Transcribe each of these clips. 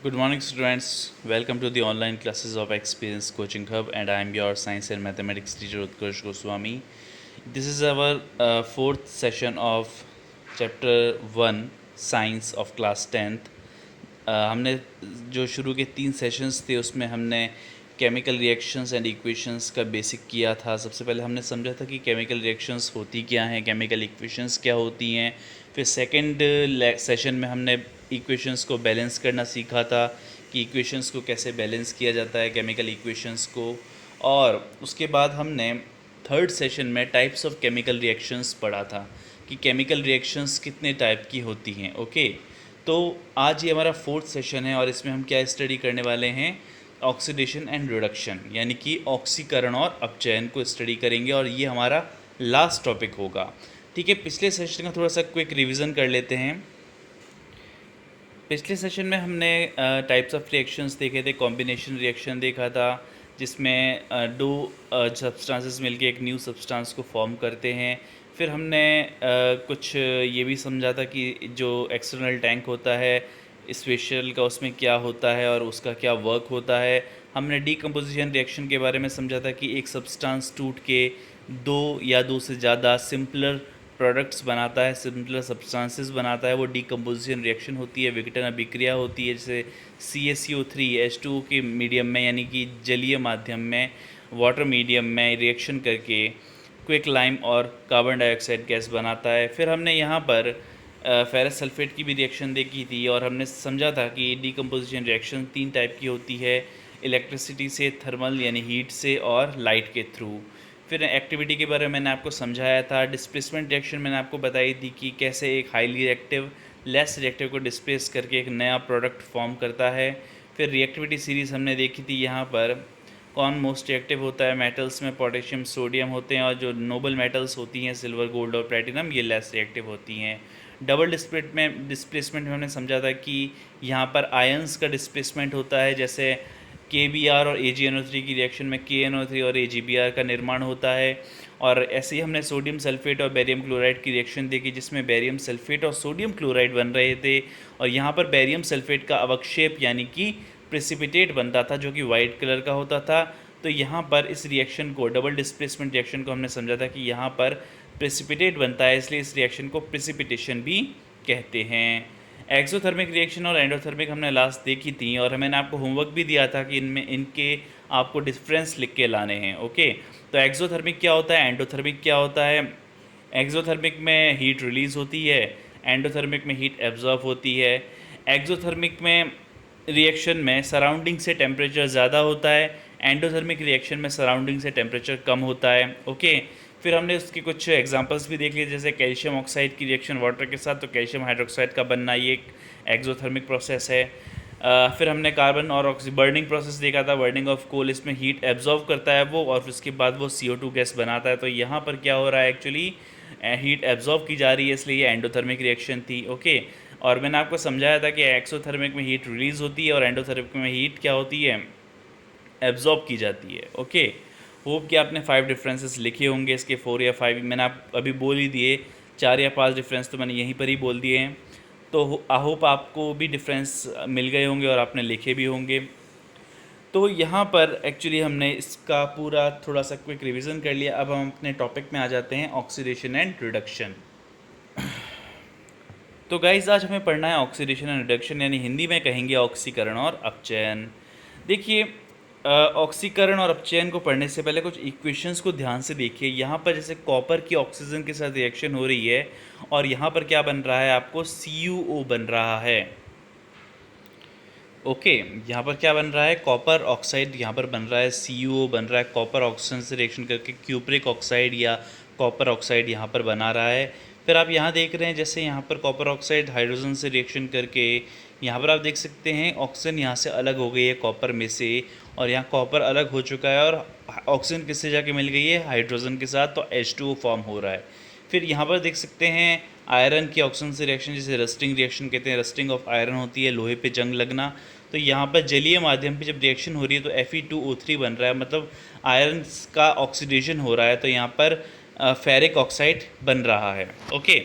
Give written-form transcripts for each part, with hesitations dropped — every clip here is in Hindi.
Good morning, students. Welcome to the online classes of Experience Coaching Hub, and I am your science and mathematics teacher Utkarsh Goswami. This is our fourth session of chapter 1 Science of class 10th. हमने जो शुरू के 3 सेशंस थे उसमें हमने केमिकल रिएक्शंस एंड इक्वेशंस का बेसिक किया था। सबसे पहले हमने समझा था कि केमिकल रिएक्शंस होती क्या हैं, केमिकल इक्वेशंस क्या होती हैं। फिर सेकंड सेशन में हमने इक्वेशंस को बैलेंस करना सीखा था कि इक्वेशंस को कैसे बैलेंस किया जाता है, केमिकल इक्वेशंस को। और उसके बाद हमने थर्ड सेशन में टाइप्स ऑफ केमिकल रिएक्शंस पढ़ा था कि केमिकल रिएक्शंस कितने टाइप की होती हैं। ओके, तो आज ये हमारा फोर्थ सेशन है और इसमें हम क्या स्टडी करने वाले हैं, ऑक्सीडेशन एंड रिडक्शन, यानी कि ऑक्सीकरण और अपचयन को स्टडी करेंगे और ये हमारा लास्ट टॉपिक होगा। ठीक है, पिछले सेशन का थोड़ा सा क्विक रिवीजन कर लेते हैं। पिछले सेशन में हमने टाइप्स ऑफ रिएक्शंस देखे थे। कॉम्बिनेशन रिएक्शन देखा था जिसमें दो सब्सटेंसेस मिलके एक न्यू सब्सटेंस को फॉर्म करते हैं। फिर हमने कुछ ये भी समझा था कि जो एक्सटर्नल टैंक होता है स्पेशल का, उसमें क्या होता है और उसका क्या वर्क होता है। हमने डीकम्पोजिशन रिएक्शन के बारे में समझा था कि एक सब्सटेंस टूट के दो या दो से ज़्यादा सिंपलर प्रोडक्ट्स बनाता है, सिंपलर सब्सटेंसेस बनाता है, वो डीकम्पोजिशन रिएक्शन होती है, विघटन अभिक्रिया होती है। जैसे CaCO3 H2O के मीडियम में, यानी कि जलीय माध्यम में, वाटर मीडियम में रिएक्शन करके क्विक लाइम और कार्बन डाइऑक्साइड गैस बनाता है। फिर हमने यहाँ पर फेरस सल्फेट की भी रिएक्शन देखी थी और हमने समझा था कि डीकम्पोजिशन रिएक्शन 3 टाइप की होती है, इलेक्ट्रिसिटी से, थर्मल यानी हीट से, और लाइट के थ्रू। फिर एक्टिविटी के बारे में मैंने आपको समझाया था। डिस्प्लेसमेंट रिएक्शन मैंने आपको बताई थी कि कैसे एक हाईली रिएक्टिव लेस रिएक्टिव को डिस्प्लेस करके एक नया प्रोडक्ट फॉर्म करता है। फिर रिएक्टिविटी सीरीज़ हमने देखी थी। यहाँ पर कौन मोस्ट रिएक्टिव होता है, मेटल्स में पोटेशियम सोडियम होते हैं, और जो नोबल मेटल्स होती हैं सिल्वर गोल्ड और प्लेटिनम, ये लेस रिएक्टिव होती हैं। डबल डिस्प्लेसमेंट में हमने समझा था कि यहाँ पर आयंस का डिस्प्लेसमेंट होता है, जैसे KBr और AgNO3 की रिएक्शन में KNO3 और AgBr का निर्माण होता है। और ऐसे ही हमने सोडियम सल्फेट और बेरियम क्लोराइड की रिएक्शन देखी जिसमें बेरियम सल्फेट और सोडियम क्लोराइड बन रहे थे, और यहाँ पर बेरियम सल्फेट का अवक्षेप यानी कि प्रेसिपिटेट बनता था जो कि वाइट कलर का होता था। तो यहाँ पर इस रिएक्शन को, डबल डिस्प्लेसमेंट रिएक्शन को, हमने समझा था कि यहाँ पर प्रेसिपिटेट बनता है, इसलिए इस रिएक्शन को प्रेसिपिटेशन भी कहते हैं। एक्सोथर्मिक रिएक्शन और एंडोथर्मिक हमने लास्ट देखी थी और मैंने आपको होमवर्क भी दिया था कि इनके आपको डिफरेंस लिख के लाने हैं। ओके, तो एक्सोथर्मिक क्या होता है, एंडोथर्मिक क्या होता है। एक्सोथर्मिक में हीट रिलीज होती है, एंडोथर्मिक में हीट एब्जॉर्ब होती है। एक्सोथर्मिक में रिएक्शन में सराउंडिंग से टेम्परेचर ज़्यादा होता है, एंडोथर्मिक रिएक्शन में सराउंडिंग से टेम्परेचर कम होता है। ओके, फिर हमने उसके कुछ एग्जांपल्स भी देख लिए, जैसे कैल्शियम ऑक्साइड की रिएक्शन वाटर के साथ, तो कैल्शियम हाइड्रोक्साइड का बनना ये एक एक्सोथर्मिक प्रोसेस है। फिर हमने कार्बन और बर्निंग प्रोसेस देखा था, बर्निंग ऑफ कोल, इसमें हीट एब्जॉर्व करता है वो और उसके बाद वो CO2 गैस बनाता है। तो यहाँ पर क्या हो रहा है, एक्चुअली हीट एब्जॉर्व की जा रही है, इसलिए ये एंडोथर्मिक रिएक्शन थी। ओके, और मैंने आपको समझाया था कि एक्सोथर्मिक में हीट रिलीज़ होती है और एंडोथर्मिक में हीट क्या होती है, एब्जॉर्ब की जाती है। ओके, होप कि आपने 5 डिफरेंसेस लिखे होंगे, इसके 4 या 5 मैंने आप अभी बोल ही दिए, 4 या 5 डिफरेंस तो मैंने यहीं पर ही बोल दिए हैं। तो आई होप आपको भी डिफरेंस मिल गए होंगे और आपने लिखे भी होंगे। तो यहाँ पर एक्चुअली हमने इसका पूरा थोड़ा सा क्विक रिवीजन कर लिया। अब हम अपने टॉपिक में आ जाते हैं, ऑक्सीडेशन एंड रिडक्शन। तो गाइस, आज हमें पढ़ना है ऑक्सीडेशन एंड रिडक्शन, यानी हिंदी में कहेंगे ऑक्सीकरण और अपचयन। देखिए, ऑक्सीकरण और अपचयन को पढ़ने से पहले कुछ इक्वेशंस को ध्यान से देखिए। यहाँ पर जैसे कॉपर की ऑक्सीजन के साथ रिएक्शन हो रही है और यहाँ पर क्या बन रहा है, आपको CuO बन रहा है। ओके, यहाँ पर क्या बन रहा है, कॉपर ऑक्साइड यहाँ पर बन रहा है, CuO बन रहा है, कॉपर ऑक्सीजन से रिएक्शन करके क्यूप्रिक ऑक्साइड या कॉपर ऑक्साइड यहाँ पर बना रहा है। फिर आप यहाँ देख रहे हैं, जैसे यहाँ पर कॉपर ऑक्साइड हाइड्रोजन से रिएक्शन करके यहाँ पर आप देख सकते हैं ऑक्सीजन यहाँ से अलग हो गई है कॉपर में से, और यहाँ कॉपर अलग हो चुका है और ऑक्सीजन किससे जाके मिल गई है, हाइड्रोजन के साथ, तो H2O फॉर्म हो रहा है। फिर यहाँ पर देख सकते हैं आयरन की ऑक्सीजन से रिएक्शन, जिसे रस्टिंग रिएक्शन कहते हैं, रस्टिंग ऑफ आयरन होती है, लोहे पे जंग लगना। तो यहाँ पर जलीय माध्यम पे जब रिएक्शन हो रही है तो Fe2O3 बन रहा है, मतलब आयरन का ऑक्सीडेशन हो रहा है। तो यहाँ पर फेरिक ऑक्साइड बन रहा है। ओके,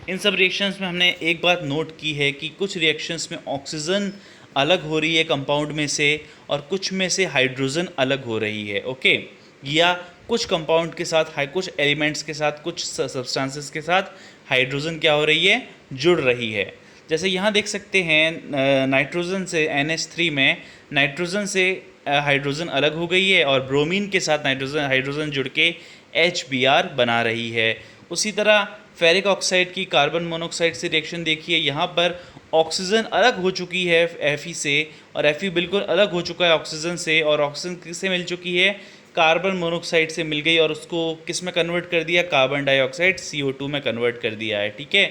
इन सब रिएक्शंस में हमने एक बात नोट की है कि कुछ रिएक्शंस में ऑक्सीजन अलग हो रही है कंपाउंड में से और कुछ में से हाइड्रोजन अलग हो रही है। ओके, या कुछ कंपाउंड के साथ कुछ एलिमेंट्स के साथ, कुछ सब्सटेंसेस के साथ हाइड्रोजन क्या हो रही है, जुड़ रही है। जैसे यहाँ देख सकते हैं नाइट्रोजन से NH3 में नाइट्रोजन से हाइड्रोजन अलग हो गई है और ब्रोमीन के साथ हाइड्रोजन जुड़ के HBr बना रही है। उसी तरह फेरिक ऑक्साइड की कार्बन मोनोऑक्साइड से रिएक्शन देखिए, यहाँ पर ऑक्सीजन अलग हो चुकी है Fe से और Fe बिल्कुल अलग हो चुका है ऑक्सीजन से, और ऑक्सीजन किससे मिल चुकी है, कार्बन मोनोऑक्साइड से मिल गई और उसको किस में कन्वर्ट कर दिया, कार्बन डाइऑक्साइड CO2 में कन्वर्ट कर दिया है। ठीक है,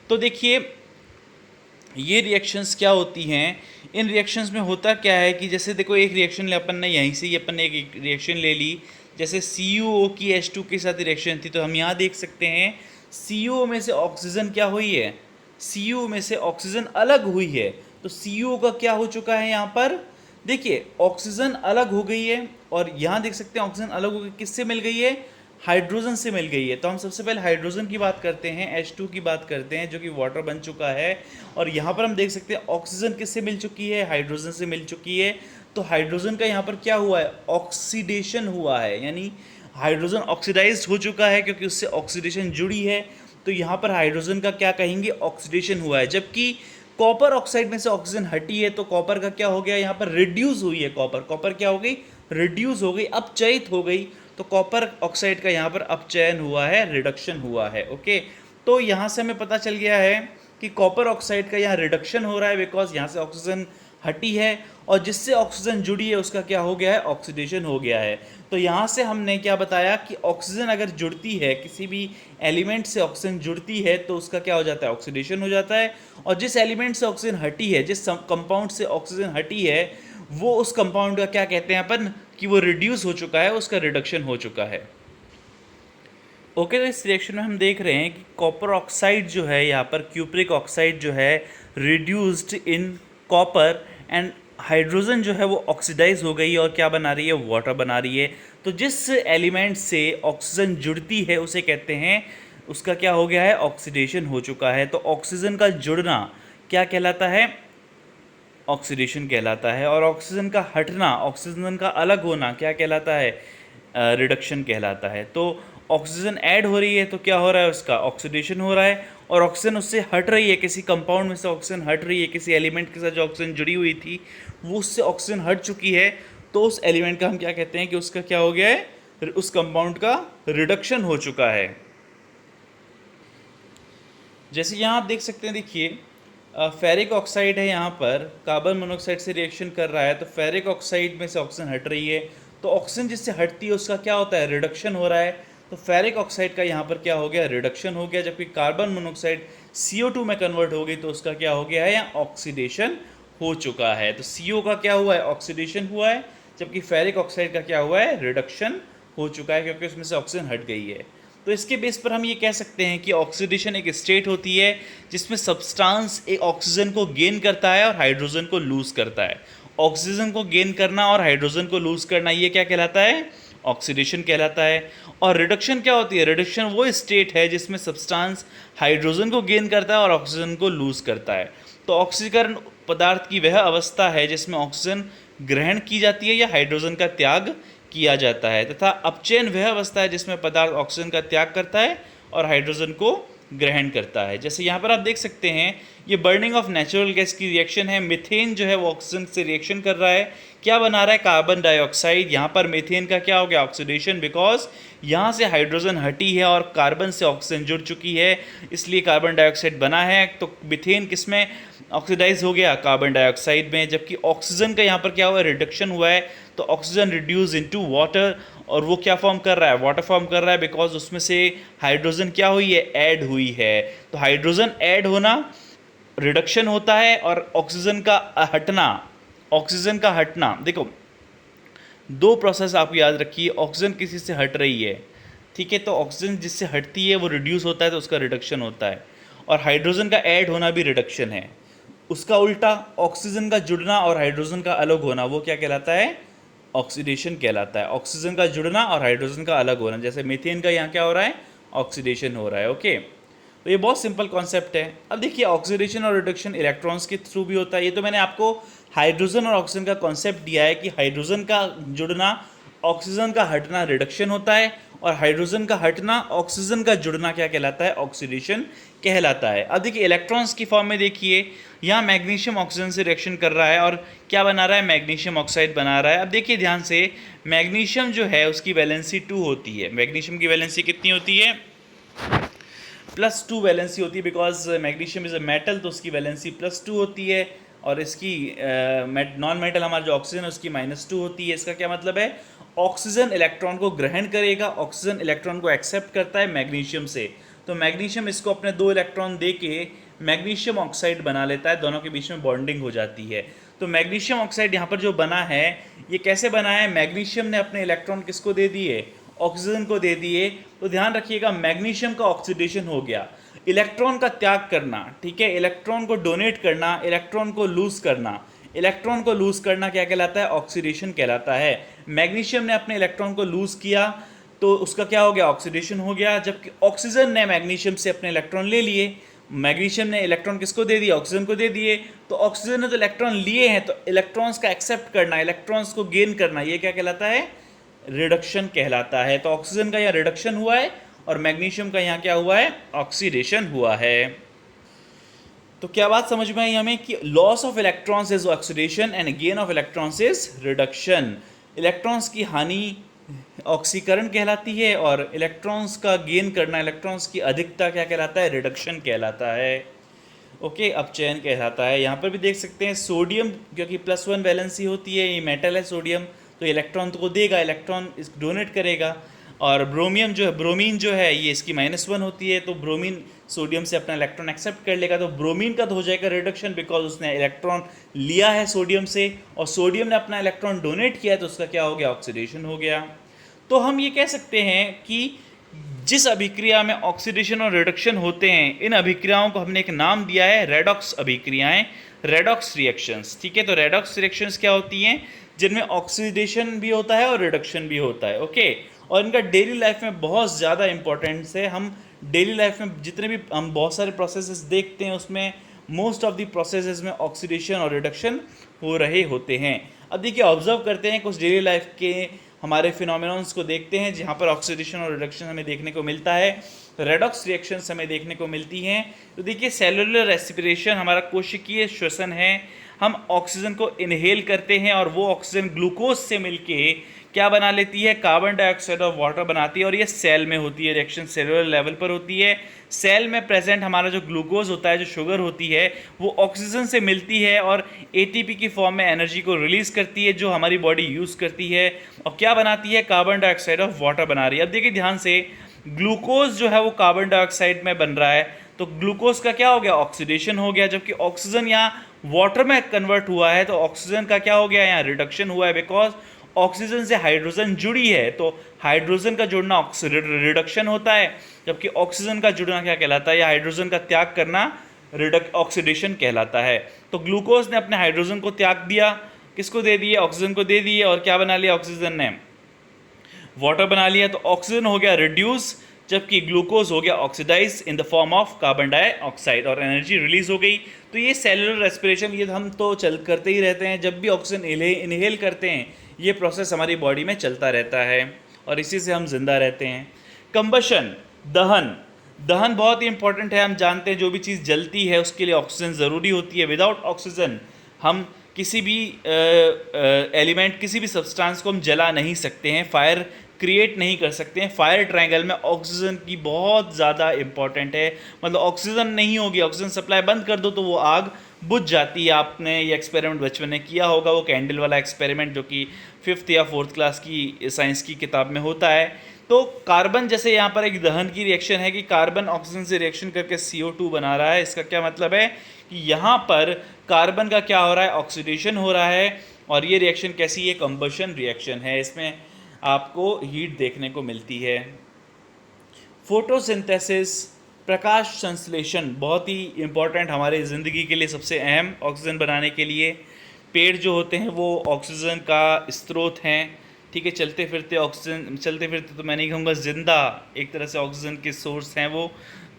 तो देखिए ये रिएक्शंस क्या होती हैं। इन रिएक्शंस में होता क्या है कि जैसे देखो एक रिएक्शन अपन ने यहीं से ही अपन ने एक रिएक्शन ले ली, जैसे CuO की H2 के साथ रिएक्शन थी, तो हम यहाँ देख सकते हैं CO में से ऑक्सीजन क्या हुई है, CO में से ऑक्सीजन अलग हुई है। तो CO का क्या हो चुका है, यहाँ पर देखिए ऑक्सीजन अलग हो गई है और यहाँ देख सकते हैं ऑक्सीजन अलग हो गई, किससे मिल गई है, हाइड्रोजन से मिल गई है। तो हम सबसे पहले हाइड्रोजन की बात करते हैं, H2 की बात करते हैं जो कि वाटर बन चुका है, और यहाँ पर हम देख सकते हैं ऑक्सीजन किससे मिल चुकी है, हाइड्रोजन से मिल चुकी है। तो हाइड्रोजन का यहाँ पर क्या हुआ है, ऑक्सीडेशन हुआ है, यानी हाइड्रोजन ऑक्सीडाइज्ड हो चुका है क्योंकि उससे ऑक्सीडेशन जुड़ी है। तो यहाँ पर हाइड्रोजन का क्या कहेंगे, ऑक्सीडेशन हुआ है। जबकि कॉपर ऑक्साइड में से ऑक्सीजन हटी है तो कॉपर का क्या हो गया, यहाँ पर रिड्यूस हुई है, कॉपर क्या हो गई, रिड्यूस हो गई, अपचयित हो गई। तो कॉपर ऑक्साइड का यहाँ पर अपचयन हुआ है, रिडक्शन हुआ है। ओके, तो यहाँ से हमें पता चल गया है कि कॉपर ऑक्साइड का यहाँ रिडक्शन हो रहा है बिकॉज यहाँ से ऑक्सीजन हटी है और जिससे ऑक्सीजन जुड़ी है उसका क्या हो गया है, ऑक्सीडेशन हो गया है। तो यहाँ से हमने क्या बताया कि ऑक्सीजन अगर जुड़ती है, किसी भी एलिमेंट से ऑक्सीजन जुड़ती है तो उसका क्या हो जाता है, ऑक्सीडेशन हो जाता है। और जिस एलिमेंट से ऑक्सीजन हटी है, जिस कंपाउंड से ऑक्सीजन हटी है, वो उस कंपाउंड का क्या कहते हैं अपन, कि वो रिड्यूस हो चुका है, उसका रिडक्शन हो चुका है। ओके, तो इस रिएक्शन में हम देख रहे हैं कि कॉपर ऑक्साइड जो है, यहाँ पर क्यूप्रिक ऑक्साइड जो है reduced in copper, and hydrogen जो है वो ऑक्सीडाइज हो गई और क्या बना रही है, वाटर बना रही है। तो जिस एलिमेंट से ऑक्सीजन जुड़ती है उसे कहते हैं, उसका क्या हो गया है, ऑक्सीडेशन हो चुका है। तो ऑक्सीजन का जुड़ना क्या कहलाता है, ऑक्सीडेशन कहलाता है, और ऑक्सीजन का हटना, ऑक्सीजन का अलग होना क्या कहलाता है, रिडक्शन कहलाता है। तो ऑक्सीजन ऐड हो रही है तो क्या हो रहा है, उसका ऑक्सीडेशन हो रहा है, और ऑक्सीजन उससे हट रही है, किसी कंपाउंड में से ऑक्सीजन हट रही है, किसी एलिमेंट के साथ जो ऑक्सीजन जुड़ी हुई थी वो उससे ऑक्सीजन हट चुकी है, तो उस एलिमेंट का हम क्या कहते हैं कि उसका क्या हो गया है, उस कंपाउंड का रिडक्शन हो चुका है। जैसे यहाँ आप देख सकते हैं, देखिए फेरिक ऑक्साइड है, यहाँ पर कार्बन मोनोऑक्साइड से रिएक्शन कर रहा है, तो फेरिक ऑक्साइड में से ऑक्सीजन हट रही है, तो ऑक्सीजन जिससे हटती है उसका क्या होता है, रिडक्शन हो रहा है। तो फेरिक ऑक्साइड का यहाँ पर क्या हो गया, रिडक्शन हो गया। जबकि कार्बन मोनोऑक्साइड CO2 में कन्वर्ट हो गई तो उसका क्या हो गया है, या ऑक्सीडेशन हो चुका है। तो CO का क्या हुआ है, ऑक्सीडेशन हुआ है, जबकि फेरिक ऑक्साइड का क्या हुआ है, रिडक्शन हो चुका है क्योंकि उसमें से ऑक्सीजन हट गई है। तो इसके बेस पर हम ये कह सकते हैं कि ऑक्सीडेशन एक स्टेट होती है जिसमें सब्सटेंस एक ऑक्सीजन को गेन करता है और हाइड्रोजन को लूज करता है। ऑक्सीजन को गेन करना और हाइड्रोजन को लूज करना, ये क्या कहलाता है, ऑक्सीडेशन कहलाता है। और रिडक्शन क्या होती है, रिडक्शन वो स्टेट है जिसमें सब्सटेंस हाइड्रोजन को गेन करता है और ऑक्सीजन को लूज करता है। तो ऑक्सीकरण पदार्थ की वह अवस्था है जिसमें ऑक्सीजन ग्रहण की जाती है या हाइड्रोजन का त्याग किया जाता है, तथा अपचयन वह अवस्था है जिसमें पदार्थ ऑक्सीजन का त्याग करता है और हाइड्रोजन को ग्रहण करता है। जैसे यहाँ पर आप देख सकते हैं, ये बर्निंग ऑफ नेचुरल गैस की रिएक्शन है। मीथेन जो है वो ऑक्सीजन से रिएक्शन कर रहा है, क्या बना रहा है, कार्बन डाइऑक्साइड। यहाँ पर मीथेन का क्या हो गया, ऑक्सीडेशन, बिकॉज यहाँ से हाइड्रोजन हटी है और कार्बन से ऑक्सीजन जुड़ चुकी है, इसलिए कार्बन डाइऑक्साइड बना है। तो मीथेन किस में ऑक्सीडाइज हो गया, कार्बन डाइऑक्साइड में। जबकि ऑक्सीजन का यहाँ पर क्या हुआ है, रिडक्शन हुआ है, तो ऑक्सीजन रिड्यूस इनटू वाटर, और वो क्या फॉर्म कर रहा है, वाटर फॉर्म कर रहा है, बिकॉज उसमें से हाइड्रोजन क्या हुई है, ऐड हुई है। तो हाइड्रोजन ऐड होना रिडक्शन होता है, और ऑक्सीजन का हटना, ऑक्सीजन का हटना, देखो दो प्रोसेस आप याद रखिए, ऑक्सीजन किसी से हट रही है, ठीक है, तो ऑक्सीजन जिससे हटती है वो रिड्यूस होता है तो उसका रिडक्शन होता है, और हाइड्रोजन का ऐड होना भी रिडक्शन है। उसका उल्टा ऑक्सीजन का जुड़ना और हाइड्रोजन का अलग होना, वो क्या कहलाता है, ऑक्सीडेशन कहलाता है। ऑक्सीजन का जुड़ना और हाइड्रोजन का अलग होना, जैसे मीथेन का यहाँ क्या हो रहा है, ऑक्सीडेशन हो रहा है। ओके, तो ये बहुत सिंपल कॉन्सेप्ट है। अब देखिए ऑक्सीडेशन और रिडक्शन इलेक्ट्रॉन्स के थ्रू भी होता है। ये तो मैंने आपको हाइड्रोजन और ऑक्सीजन का कॉन्सेप्ट दिया है कि हाइड्रोजन का जुड़ना ऑक्सीजन का हटना रिडक्शन होता है, और हाइड्रोजन का हटना ऑक्सीजन का जुड़ना क्या कहलाता है, ऑक्सीडेशन कहलाता है। अब देखिए इलेक्ट्रॉन्स की फॉर्म में देखिए यहाँ मैग्नीशियम ऑक्सीजन से रिएक्शन कर रहा है और क्या बना रहा है, मैग्नीशियम ऑक्साइड बना रहा है। अब देखिए ध्यान से, मैग्नीशियम जो है उसकी वैलेंसी 2 होती है। मैग्नीशियम की वैलेंसी कितनी होती है, +2 वैलेंसी होती है, because magnesium is a metal, तो उसकी वैलेंसी +2 होती है। और इसकी नॉन मेटल हमारा जो ऑक्सीजन है उसकी -2 होती है। इसका क्या मतलब है, ऑक्सीजन इलेक्ट्रॉन को ग्रहण करेगा, ऑक्सीजन इलेक्ट्रॉन को एक्सेप्ट करता है मैग्नीशियम से, तो मैग्नीशियम इसको अपने 2 इलेक्ट्रॉन दे के मैग्नीशियम ऑक्साइड बना लेता है, दोनों के बीच में बॉन्डिंग हो जाती है। तो मैग्नीशियम ऑक्साइड यहाँ पर जो बना है, ये कैसे बना है, मैग्नीशियम ने अपने इलेक्ट्रॉन किसको दे दिए, ऑक्सीजन को दे दिए। तो ध्यान रखिएगा मैग्नीशियम का ऑक्सीडेशन हो गया, इलेक्ट्रॉन का त्याग करना, ठीक है, इलेक्ट्रॉन को डोनेट करना, इलेक्ट्रॉन को लूज करना, इलेक्ट्रॉन को लूज करना क्या कहलाता है, ऑक्सीडेशन कहलाता है। मैग्नीशियम ने अपने इलेक्ट्रॉन को लूज किया तो उसका क्या हो गया, ऑक्सीडेशन हो गया। जबकि ऑक्सीजन ने मैग्नीशियम से अपने इलेक्ट्रॉन ले लिए, मैग्नीशियम ने इलेक्ट्रॉन किसको दे दिए, ऑक्सीजन को दे दिए। तो ऑक्सीजन ने तो इलेक्ट्रॉन लिए हैं, तो इलेक्ट्रॉन्स का एक्सेप्ट करना, इलेक्ट्रॉन्स को गेन करना, ये क्या कहलाता है, रिडक्शन कहलाता है। तो ऑक्सीजन का यहाँ रिडक्शन हुआ है और मैग्नीशियम का यहाँ क्या हुआ है, ऑक्सीडेशन हुआ है। तो क्या बात समझ में आई हमें कि loss of electrons is oxidation and gain of electrons is reduction. Electrons की हानि ऑक्सीकरण कहलाती है और इलेक्ट्रॉन्स का गेन करना, इलेक्ट्रॉन्स की अधिकता क्या कहलाता है, रिडक्शन कहलाता है। ओके, अपचयन कहलाता है। यहाँ पर भी देख सकते हैं सोडियम, क्योंकि +1 वैलेंसी होती है, ये मेटल है सोडियम, तो इलेक्ट्रॉन तो को देगा, इलेक्ट्रॉन इस डोनेट करेगा। और ब्रोमियम जो है, ब्रोमीन जो है, ये इसकी -1 होती है, तो ब्रोमीन सोडियम से अपना इलेक्ट्रॉन एक्सेप्ट कर लेगा, तो ब्रोमीन का तो हो जाएगा रिडक्शन, बिकॉज उसने इलेक्ट्रॉन लिया है सोडियम से और सोडियम ने अपना इलेक्ट्रॉन डोनेट किया है, तो उसका क्या हो गया, ऑक्सीडेशन हो गया। तो हम ये कह सकते हैं कि जिस अभिक्रिया में ऑक्सीडेशन और रिडक्शन होते हैं, इन अभिक्रियाओं को हमने एक नाम दिया है रेडॉक्स अभिक्रियाएं, रेडॉक्स रिएक्शंस। ठीक है, तो रेडॉक्स रिएक्शंस क्या होती हैं, जिनमें ऑक्सीडेशन भी होता है और रिडक्शन भी होता है। ओके, और इनका डेली लाइफ में बहुत ज़्यादा इंपॉर्टेंस है। हम डेली लाइफ में जितने भी हम बहुत सारे प्रोसेसेस देखते हैं, उसमें मोस्ट ऑफ द प्रोसेसेस में ऑक्सीडेशन और रिडक्शन हो रहे होते हैं। अब देखिए ऑब्जर्व करते हैं कुछ डेली लाइफ के हमारे फिनोमिनॉन्स को देखते हैं जहाँ पर ऑक्सीडेशन और रिडक्शन हमें देखने को मिलता है, रेडॉक्स रिएक्शंस हमें देखने को मिलती हैं। तो देखिए सेलुलर रेस्पिरेशन हमारा कोशिकीय श्वसन है। हम ऑक्सीजन को इनहेल करते हैं और वो ऑक्सीजन ग्लूकोज से मिलके क्या बना लेती है, कार्बन डाइऑक्साइड और वाटर बनाती है, और ये सेल में होती है, रिएक्शन सेलुलर लेवल पर होती है। सेल में प्रेजेंट हमारा जो ग्लूकोज होता है, जो शुगर होती है, वो ऑक्सीजन से मिलती है और एटीपी की फॉर्म में एनर्जी को रिलीज करती है, जो हमारी बॉडी यूज़ करती है, और क्या बनाती है, कार्बन डाइऑक्साइड और वाटर बना रही है। अब देखिए ध्यान से, ग्लूकोज जो है वो कार्बन डाइऑक्साइड में बन रहा है, तो ग्लूकोज का क्या हो गया, ऑक्सीडेशन हो गया। जबकि ऑक्सीजन यहाँ वाटर में कन्वर्ट हुआ है, तो ऑक्सीजन का क्या हो गया, यहाँ रिडक्शन हुआ है, बिकॉज ऑक्सीजन से हाइड्रोजन जुड़ी है, तो हाइड्रोजन का जुड़ना रिडक्शन होता है, जबकि ऑक्सीजन का जुड़ना क्या कहलाता है, या हाइड्रोजन का त्याग करना ऑक्सीडेशन कहलाता है। तो ग्लूकोज ने अपने हाइड्रोजन को त्याग दिया, किसको दे दिए, ऑक्सीजन को दे दिए, और क्या बना लिया, ऑक्सीजन ने वाटर बना लिया, तो ऑक्सीजन हो गया रिड्यूस, जबकि ग्लूकोज हो गया oxidise in the form of carbon dioxide, और एनर्जी रिलीज हो गई। तो ये सेलुलर रेस्पिरेशन, ये हम तो चल करते ही रहते हैं, जब भी ऑक्सीजन इनहेल करते हैं ये प्रोसेस हमारी बॉडी में चलता रहता है और इसी से हम जिंदा रहते हैं। कंबशन, दहन, दहन बहुत ही इंपॉर्टेंट है। हम जानते हैं जो भी चीज़ जलती है उसके लिए ऑक्सीजन ज़रूरी होती है। विदाउट ऑक्सीजन हम किसी भी एलिमेंट, किसी भी सब्सटेंस को हम जला नहीं सकते हैं, फायर क्रिएट नहीं कर सकते हैं। फायर ट्रायंगल में ऑक्सीजन की बहुत ज़्यादा इंपॉर्टेंट है, मतलब ऑक्सीजन नहीं होगी, ऑक्सीजन सप्लाई बंद कर दो तो वो आग बुझ जाती है। आपने ये एक्सपेरिमेंट बचपन में किया होगा, वो कैंडल वाला एक्सपेरिमेंट, जो कि 5th या 4th क्लास की साइंस की किताब में होता है। तो कार्बन, जैसे यहाँ पर एक दहन की रिएक्शन है कि कार्बन ऑक्सीजन से रिएक्शन करके CO2 बना रहा है। इसका क्या मतलब है कि यहाँ पर कार्बन का क्या हो रहा है, ऑक्सीडेशन हो रहा है, और ये रिएक्शन कैसी है, कंबशन रिएक्शन है। इसमें आपको हीट देखने को मिलती है। फोटोसिंथेसिस, प्रकाश संश्लेषण, बहुत ही इम्पॉर्टेंट हमारे ज़िंदगी के लिए, सबसे अहम, ऑक्सीजन बनाने के लिए। पेड़ जो होते हैं वो ऑक्सीजन का स्रोत हैं, ठीक है, चलते फिरते ऑक्सीजन, चलते फिरते तो मैं नहीं कहूँगा, ज़िंदा एक तरह से ऑक्सीजन के सोर्स हैं वो।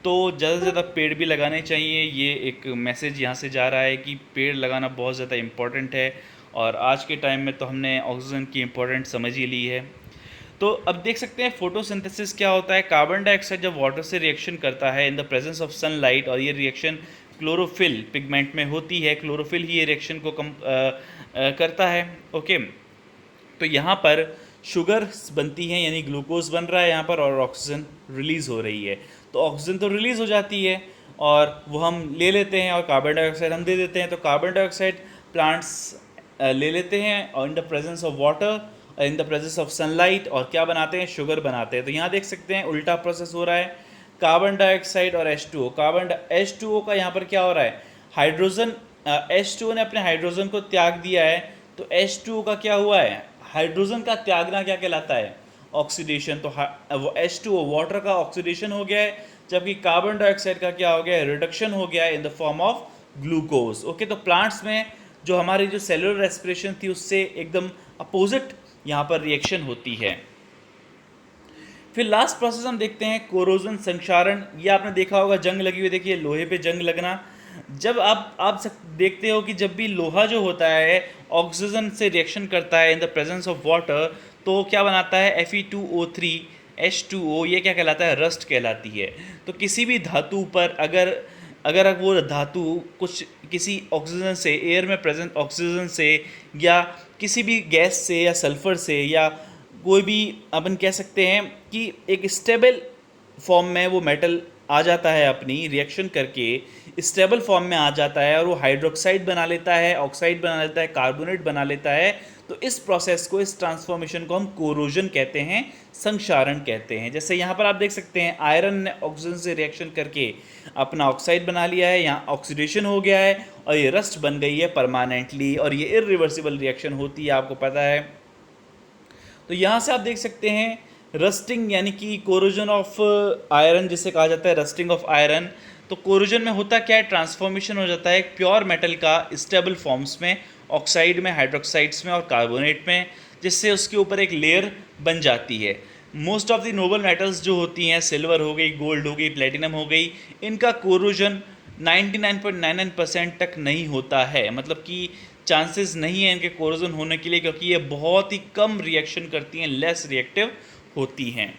तो ज़्यादा से ज़्यादा पेड़ भी लगाने चाहिए, ये एक मैसेज यहाँ से जा रहा है कि पेड़ लगाना बहुत ज़्यादा इम्पोर्टेंट है। और आज के टाइम में तो हमने ऑक्सीजन की इम्पोर्टेंट समझ ही ली है। तो अब देख सकते हैं फोटोसिंथेसिस क्या होता है। कार्बन डाइऑक्साइड जब वाटर से रिएक्शन करता है in the presence of sunlight, और ये रिएक्शन क्लोरोफिल पिगमेंट में होती है, क्लोरोफिल ही ये रिएक्शन को करता है। ओके, तो यहाँ पर शुगर बनती है, यानी ग्लूकोज बन रहा है यहाँ पर, और ऑक्सीजन रिलीज़ हो रही है। तो ऑक्सीजन तो रिलीज़ हो जाती है और वो हम ले लेते हैं, और कार्बन डाइऑक्साइड हम दे देते हैं। तो कार्बन डाइऑक्साइड प्लांट्स ले लेते हैं और in the presence of water, in the presence of sunlight, और क्या बनाते हैं, शुगर बनाते हैं। तो यहाँ देख सकते हैं उल्टा प्रोसेस हो रहा है, कार्बन डाइऑक्साइड और H2O। H2O का यहाँ पर क्या हो रहा है, हाइड्रोजन, H2O ने अपने हाइड्रोजन को त्याग दिया है, तो H2O का क्या हुआ है, हाइड्रोजन का त्यागना क्या कहलाता है, ऑक्सीडेशन। तो वो H2O वाटर का ऑक्सीडेशन हो गया है, जबकि कार्बन डाइऑक्साइड का क्या हो गया है, रिडक्शन हो गया है इन the form of glucose. Okay, तो प्लांट्स में जो हमारी जो सेलुलर रेस्पिरेशन थी उससे एकदम अपोजिट यहाँ पर रिएक्शन होती है। फिर लास्ट प्रोसेस हम देखते हैं कोरोजन, संक्षारण। ये आपने देखा होगा, जंग लगी हुई, देखिए लोहे पे जंग लगना। जब आप देखते हो कि जब भी लोहा जो होता है ऑक्सीजन से रिएक्शन करता है in the presence of water, तो क्या बनाता है, Fe2O3 H2O, ये क्या कहलाता है, रस्ट कहलाती है। तो किसी भी धातु पर अगर वो धातु कुछ किसी ऑक्सीजन से, एयर में प्रेजेंट ऑक्सीजन से, या किसी भी गैस से या सल्फर से, या कोई भी अपन कह सकते हैं कि एक स्टेबल फॉर्म में वो मेटल आ जाता है, अपनी रिएक्शन करके स्टेबल फॉर्म में आ जाता है, और वो हाइड्रोक्साइड बना लेता है, ऑक्साइड बना लेता है, कार्बोनेट बना लेता है। तो इस प्रोसेस को, इस ट्रांसफॉर्मेशन को हम कोरोजन कहते हैं, संक्षारण कहते हैं। जैसे यहाँ पर आप देख सकते हैं आयरन ने ऑक्सीजन से रिएक्शन करके अपना ऑक्साइड बना लिया है, यहाँ ऑक्सीडेशन हो गया है और ये रस्ट बन गई है परमानेंटली, और ये इरिवर्सिबल रिएक्शन होती है, आपको पता है। तो यहाँ से आप देख सकते हैं रस्टिंग, यानी कि कोरोजन ऑफ आयरन जिसे कहा जाता है, रस्टिंग ऑफ आयरन। तो कोरोजन में होता क्या है, ट्रांसफॉर्मेशन हो जाता है एक प्योर मेटल का स्टेबल फॉर्म्स में, ऑक्साइड में, हाइड्रोक्साइड्स में और कार्बोनेट में, जिससे उसके ऊपर एक लेयर बन जाती है। Most of the noble metals जो होती हैं, सिल्वर हो गई, गोल्ड हो गई, प्लेटिनम हो गई, इनका कोरोजन 99.99% तक नहीं होता है, मतलब कि चांसेस नहीं है इनके कोरोजन होने के लिए, क्योंकि ये बहुत ही कम रिएक्शन करती हैं, लेस रिएक्टिव होती हैं।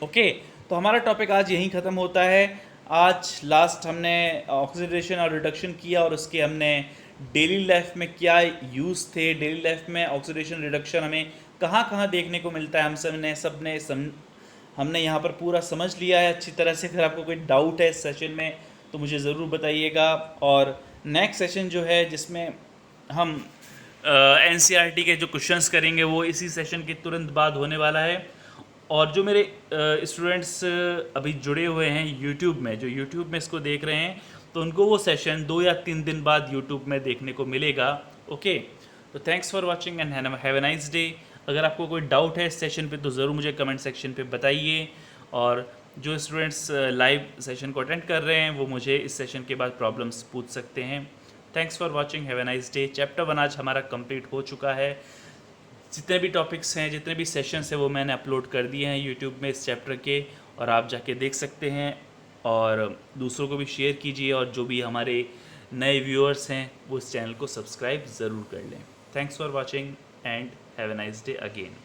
ओके, तो हमारा टॉपिक आज यहीं ख़त्म होता है। आज लास्ट हमने ऑक्सीडेशन और रिडक्शन किया, और उसके हमने डेली लाइफ में क्या यूज़ थे, डेली लाइफ में ऑक्सीडेशन रिडक्शन हमें कहाँ कहाँ देखने को मिलता है, हमने यहाँ पर पूरा समझ लिया है अच्छी तरह से। अगर आपको कोई डाउट है इस सेशन में तो मुझे ज़रूर बताइएगा। और नेक्स्ट सेशन जो है, जिसमें हम NCERT के जो क्वेश्चंस करेंगे, वो इसी सेशन के तुरंत बाद होने वाला है। और जो मेरे स्टूडेंट्स अभी जुड़े हुए हैं यूट्यूब में, जो यूट्यूब में इसको देख रहे हैं, तो उनको वो सेशन 2 या 3 दिन बाद यूट्यूब में देखने को मिलेगा। ओके, तो thanks for watching and have a nice day. अगर आपको कोई डाउट है इस सेशन पे तो ज़रूर मुझे कमेंट सेक्शन पे बताइए, और जो स्टूडेंट्स लाइव सेशन को अटेंड कर रहे हैं वो मुझे इस सेशन के बाद प्रॉब्लम्स पूछ सकते हैं। Thanks for watching, have a nice day. Chapter 1 आज हमारा कंप्लीट हो चुका है। जितने भी टॉपिक्स हैं, जितने भी सेशंस हैं, वो मैंने अपलोड कर दिए हैं यूट्यूब में इस चैप्टर के, और आप जाके देख सकते हैं। और दूसरों को भी शेयर कीजिए, और जो भी हमारे नए व्यूअर्स हैं वो इस चैनल को सब्सक्राइब ज़रूर कर लें। Thanks for watching and have a nice day again.